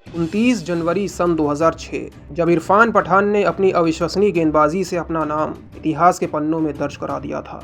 29 जनवरी सन 2006 जब इरफान पठान ने अपनी अविश्वसनीय गेंदबाजी से अपना नाम इतिहास के पन्नों में दर्ज करा दिया था।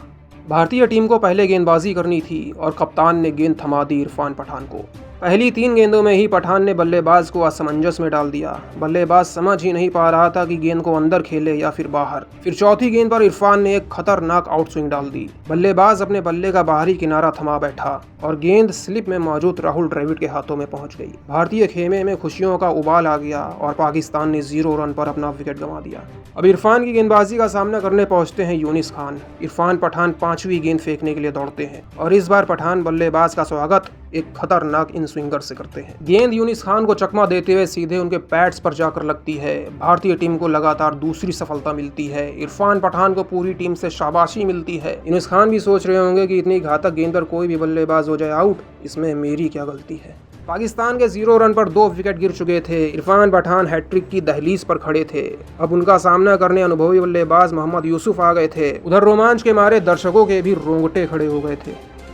भारतीय टीम को पहले गेंदबाजी करनी थी और कप्तान ने गेंद थमा दी इरफान पठान को। पहली 3 गेंदों में ही पठान ने बल्लेबाज को असमंजस में डाल दिया। बल्लेबाज समझ ही नहीं पा रहा था कि गेंद को अंदर खेले या फिर बाहर। फिर चौथी गेंद पर इरफान ने एक खतरनाक आउट स्विंग डाल दी। बल्लेबाज अपने बल्ले का बाहरी किनारा थमा बैठा और गेंद स्लिप में मौजूद राहुल द्रविड़ के हाथों में पहुंच गई। भारतीय खेमे में खुशियों का उबाल आ गया और पाकिस्तान ने 0 रन पर अपना विकेट गंवा दिया। अब इरफान की गेंदबाजी का सामना करने पहुंचते हैं यूनिस खान। इरफान पठान 5वीं गेंद फेंकने के लिए दौड़ते हैं और इस बार पठान बल्लेबाज का स्वागत एक खतरनाक इन स्विंगर से करते हैं। गेंद यूनिस खान को चकमा देते हुए सीधे उनके पैड्स पर जाकर लगती है। भारतीय टीम को लगातार दूसरी सफलता मिलती है। इरफान पठान को पूरी टीम से शाबाशी मिलती है। यूनिस खान भी सोच रहे होंगे कि इतनी घातक गेंद पर कोई भी बल्लेबाज हो जाए आउट, इसमें मेरी क्या गलती है। पाकिस्तान के 0 रन पर 2 विकेट गिर चुके थे। इरफान पठान हैट्रिक की दहलीज पर खड़े थे। अब उनका सामना करने अनुभवी बल्लेबाज मोहम्मद यूसुफ आ गए थे। उधर रोमांच के मारे दर्शकों के भी रोंगटे खड़े हो गए थे।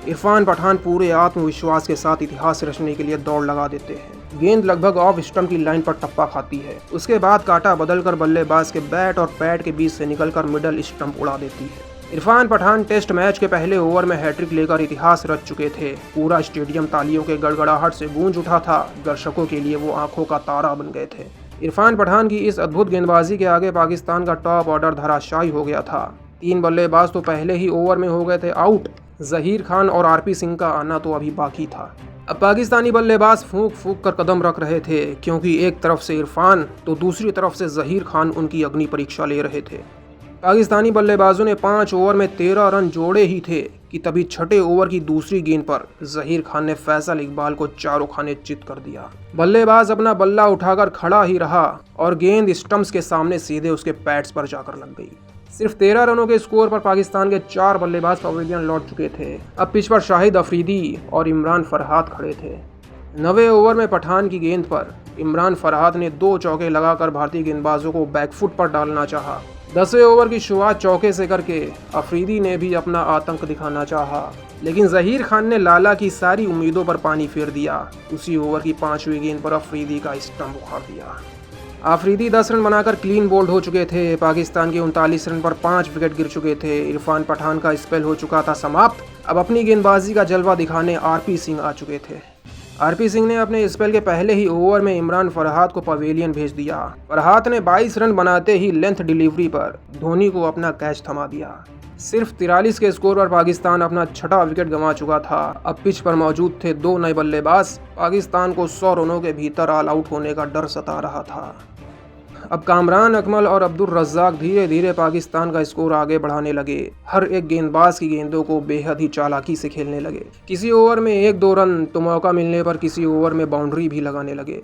इरफान पठान पूरे आत्मविश्वास के साथ इतिहास रचने के लिए दौड़ लगा देते हैं। गेंद लगभग ऑफ स्टंप की लाइन पर टप्पा खाती है। उसके बाद कांटा बदलकर बल्लेबाज के बैट और पैड के बीच से निकलकर मिडल स्टंप उड़ा देती है। इरफान पठान टेस्ट मैच के पहले ओवर में हैट्रिक लेकर इतिहास रच चुके थे। पूरा स्टेडियम तालियों के गड़गड़ाहट से गूंज उठा था। दर्शकों के लिए वो आंखों का तारा बन गए थे। इरफान पठान की इस अद्भुत गेंदबाजी के आगे पाकिस्तान का टॉप ऑर्डर धराशायी हो गया था। 3 बल्लेबाज तो पहले ही ओवर में हो गए थे आउट। जहीर खान और आरपी सिंह का आना तो अभी बाकी था। अब पाकिस्तानी बल्लेबाज फूंक फूंक कर कदम रख रहे थे, क्योंकि एक तरफ से इरफान तो दूसरी तरफ से जहीर खान उनकी अग्नि परीक्षा ले रहे थे। पाकिस्तानी बल्लेबाजों ने 5 ओवर में 13 रन जोड़े ही थे कि तभी 6ठे ओवर की दूसरी गेंद पर जहीर खान ने फैसल इकबाल को चारों खाने चित कर दिया। बल्लेबाज अपना बल्ला उठाकर खड़ा ही रहा और गेंद स्टंप्स के सामने सीधे उसके पैड्स पर जाकर लग गई। सिर्फ 13 रनों के स्कोर पर पाकिस्तान के 4 बल्लेबाज पवेलियन लौट चुके थे। अब पिच पर शाहिद अफरीदी और इमरान फरहाद खड़े थे। 9वें ओवर में पठान की गेंद पर इमरान फरहाद ने 2 चौके लगाकर भारतीय गेंदबाजों को बैकफुट पर डालना चाहा। 10वें ओवर की शुरुआत चौके से करके अफरीदी ने भी अपना आतंक दिखाना चाहा, लेकिन जहीर खान ने लाला की सारी उम्मीदों पर पानी फेर दिया। उसी ओवर की 5वीं गेंद पर अफरीदी का स्टंप उखाड़ दिया। अफरीदी 10 रन बनाकर क्लीन बोल्ड हो चुके थे। पाकिस्तान के 39 रन पर 5 विकेट गिर चुके थे। इरफान पठान का स्पेल हो चुका था समाप्त। अब अपनी गेंदबाजी का जलवा दिखाने आरपी सिंह आ चुके थे। आरपी सिंह ने अपने स्पेल के पहले ही ओवर में इमरान फरहाद को पवेलियन भेज दिया। फरहाद ने 22 रन बनाते ही लेंथ डिलीवरी पर धोनी को अपना कैच थमा दिया। सिर्फ 43 के स्कोर पर पाकिस्तान अपना 6ठा विकेट गंवा चुका था। अब पिच पर मौजूद थे 2 नए बल्लेबाज। पाकिस्तान को 100 रनों के भीतर ऑल आउट होने का डर सता रहा था। अब कामरान अकमल और अब्दुल रज्जाक धीरे धीरे पाकिस्तान का स्कोर आगे बढ़ाने लगे। हर एक गेंदबाज की गेंदों को बेहद ही चालाकी से खेलने लगे। किसी ओवर में 1-2 रन तो मौका मिलने पर किसी ओवर में बाउंड्री भी लगाने लगे।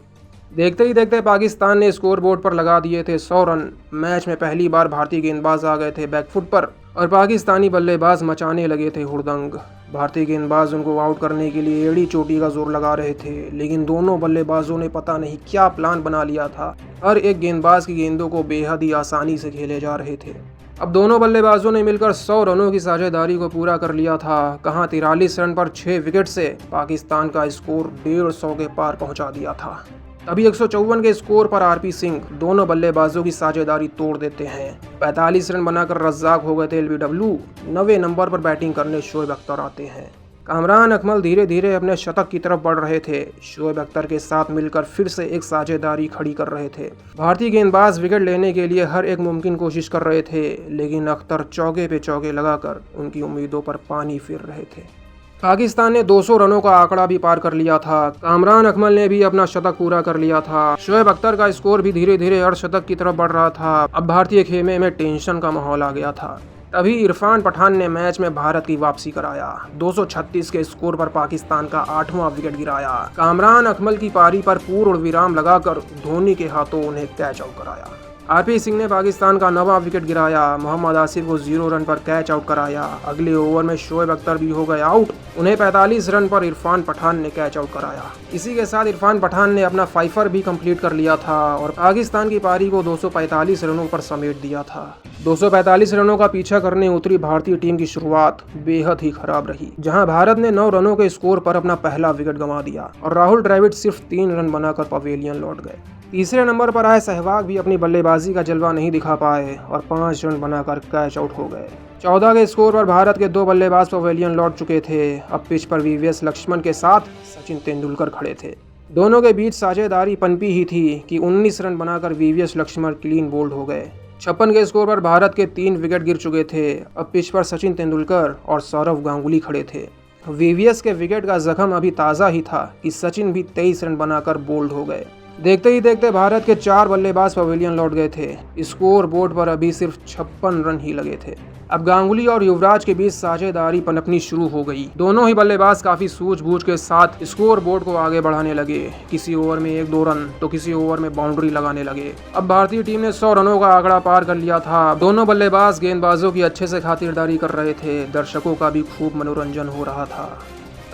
देखते ही देखते पाकिस्तान ने स्कोर बोर्ड पर लगा दिए थे 100 रन। मैच में पहली बार भारतीय गेंदबाज आ गए थे बैकफुट पर और पाकिस्तानी बल्लेबाज मचाने लगे थे हुड़दंग। भारतीय गेंदबाज उनको आउट करने के लिए एड़ी चोटी का जोर लगा रहे थे, लेकिन दोनों बल्लेबाजों ने पता नहीं क्या प्लान बना लिया था। हर एक गेंदबाज की गेंदों को बेहद ही आसानी से खेले जा रहे थे। अब दोनों बल्लेबाजों ने मिलकर 100 रनों की साझेदारी को पूरा कर लिया था। कहां 43 रन पर 6 विकेट से पाकिस्तान का स्कोर 150 के पार पहुंचा दिया था। तभी 154 के स्कोर पर आरपी सिंह दोनों बल्लेबाजों की साझेदारी तोड़ देते हैं। 45 रन बनाकर रज्जाक हो गए थे एलबीडब्ल्यू। 9वें नंबर पर बैटिंग करने शोएब अख्तर आते हैं। कामरान अकमल धीरे धीरे अपने शतक की तरफ बढ़ रहे थे। शोएब अख्तर के साथ मिलकर फिर से एक साझेदारी खड़ी कर रहे थे। भारतीय गेंदबाज विकेट लेने के लिए हर एक मुमकिन कोशिश कर रहे थे, लेकिन अख्तर चौके पे चौके लगाकर उनकी उम्मीदों पर पानी फेर रहे थे। पाकिस्तान ने 200 रनों का आंकड़ा भी पार कर लिया था। कामरान अकमल ने भी अपना शतक पूरा कर लिया था। शोएब अख्तर का स्कोर भी धीरे धीरे अर्धशतक की तरफ बढ़ रहा था। अब भारतीय खेमे में टेंशन का माहौल आ गया था। तभी इरफान पठान ने मैच में भारत की वापसी कराया। 236 के स्कोर पर पाकिस्तान का 8वां विकेट गिराया। कामरान अकमल की पारी पर पूर्ण विराम लगाकर धोनी के हाथों उन्हें कैच आउट कराया। आरपी सिंह ने पाकिस्तान का 9वां विकेट गिराया। मोहम्मद आसिफ को 0 रन पर कैच आउट कराया। अगले ओवर में शोएब अख्तर भी हो गए आउट। उन्हें 45 रन पर इरफान पठान ने कैच आउट कराया। इसी के साथ इरफान पठान ने अपना फाइफर भी कंप्लीट कर लिया था और पाकिस्तान की पारी को 245 रनों पर समेट दिया था। 245 रनों का पीछा करने उतरी भारतीय टीम की शुरुआत बेहद ही खराब रही, जहां भारत ने 9 रनों के स्कोर पर अपना पहला विकेट गंवा दिया और राहुल द्रविड़ सिर्फ 3 रन बनाकर पवेलियन लौट गए। तीसरे नंबर पर आए सहवाग भी अपनी बल्लेबाजी का जलवा नहीं दिखा पाए और 5 रन बनाकर कैच आउट हो गए। 14 के स्कोर पर भारत के 2 बल्लेबाज पवेलियन लौट चुके थे। अब पिच पर वीवीएस लक्ष्मण के साथ सचिन तेंदुलकर खड़े थे। दोनों के बीच साझेदारी पनपी ही थी कि 19 रन बनाकर वीवीएस लक्ष्मण क्लीन बोल्ड हो गए। 56 के स्कोर पर भारत के 3 विकेट गिर चुके थे। अब पिच पर सचिन तेंदुलकर और सौरव गांगुली खड़े थे। वीवीएस के विकेट का जख्म अभी ताज़ा ही था कि सचिन भी 23 रन बनाकर बोल्ड हो गए। देखते ही देखते भारत के 4 बल्लेबाज पवेलियन लौट गए थे। स्कोर बोर्ड पर अभी सिर्फ 56 रन ही लगे थे। अब गांगुली और युवराज के बीच साझेदारी पनपनी शुरू हो गई। दोनों ही बल्लेबाज काफी सूझबूझ के साथ स्कोर बोर्ड को आगे बढ़ाने लगे। किसी ओवर में 1-2 रन तो किसी ओवर में बाउंड्री लगाने लगे। अब भारतीय टीम ने 100 रनों का आंकड़ा पार कर लिया था। दोनों बल्लेबाज गेंदबाजों की अच्छे से खातिरदारी कर रहे थे। दर्शकों का भी खूब मनोरंजन हो रहा था।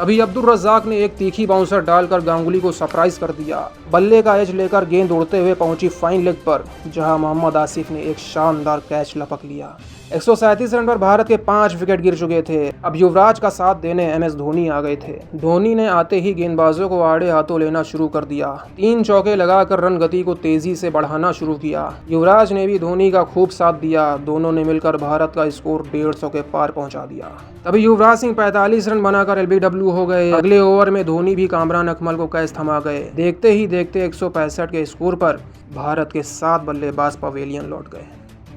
अभी अब्दुल रज्जाक ने एक तीखी बाउंसर डालकर गांगुली को सरप्राइज कर दिया। बल्ले का एज लेकर गेंद उड़ते हुए पहुंची फाइन लेग पर, जहां मोहम्मद आसिफ ने एक शानदार कैच लपक लिया। 137 रन पर भारत के 5 विकेट गिर चुके थे। अब युवराज का साथ देने एमएस धोनी आ गए थे। धोनी ने आते ही गेंदबाजों को आड़े हाथों लेना शुरू कर दिया। 3 चौके लगाकर रन गति को तेजी से बढ़ाना शुरू किया। युवराज ने भी धोनी का खूब साथ दिया। दोनों ने मिलकर भारत का स्कोर 150 के पार पहुंचा दिया। तभी युवराज सिंह 45 रन बनाकर एलबीडब्ल्यू हो गए। अगले ओवर में धोनी भी कामरान अकमल को कैच थमा गए। देखते ही देखते 165 के स्कोर पर भारत के 7 बल्लेबाज पवेलियन लौट गए।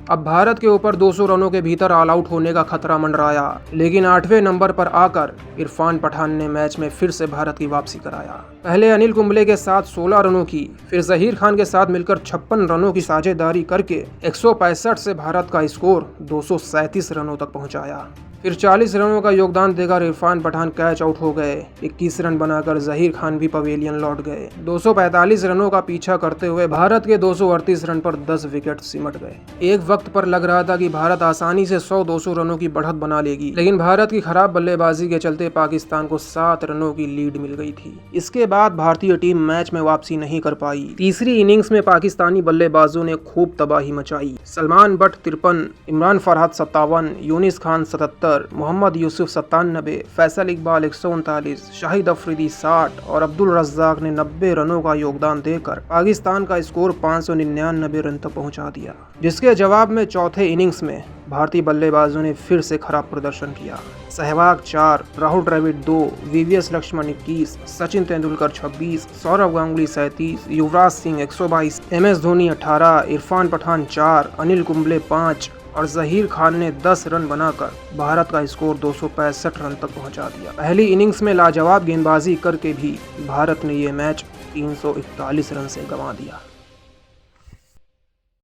अब भारत के ऊपर 200 रनों के भीतर ऑल आउट होने का खतरा मंडराया, लेकिन 8वें नंबर पर आकर इरफान पठान ने मैच में फिर से भारत की वापसी कराया। पहले अनिल कुंबले के साथ 16 रनों की, फिर जहीर खान के साथ मिलकर 56 रनों की साझेदारी करके 165 से भारत का स्कोर 237 रनों तक पहुंचाया। फिर 40 रनों का योगदान देकर इरफान पठान कैच आउट हो गए। 21 रन बनाकर जहीर खान भी पवेलियन लौट गए। 245 रनों का पीछा करते हुए भारत के 238 रन पर 10 विकेट सिमट गए। एक वक्त पर लग रहा था कि भारत आसानी से 100-200 रनों की बढ़त बना लेगी, लेकिन भारत की खराब बल्लेबाजी के चलते पाकिस्तान को 7 रनों की लीड मिल गई थी। इसके बाद भारतीय टीम मैच में वापसी नहीं कर पाई। तीसरी इनिंग्स में पाकिस्तानी बल्लेबाजों ने खूब तबाही मचाई। सलमान बट 53, इमरान फरहाद 57, यूनिस खान 77, मोहम्मद यूसुफ 97, फैसल इकबाल 139, शाहिद अफरीदी 60 और अब्दुल रज्जाक ने 90 रनों का योगदान देकर पाकिस्तान का स्कोर 599 रन तक पहुंचा दिया। जिसके जवाब में चौथे इनिंग्स में भारतीय बल्लेबाजों ने फिर से खराब प्रदर्शन किया। सहवाग 4, राहुल द्रविड़ 2, वीवीएस लक्ष्मण 21, सचिन तेंदुलकर 26, सौरव गांगुली 37, युवराज सिंह 122, एमएस धोनी 18, इरफान पठान 4, अनिल कुंबले 5 और जहीर खान ने 10 रन बनाकर भारत का स्कोर 265 रन तक पहुंचा दिया। पहली इनिंग्स में लाजवाब गेंदबाजी करके भी भारत ने ये मैच 341 रन से गंवा दिया।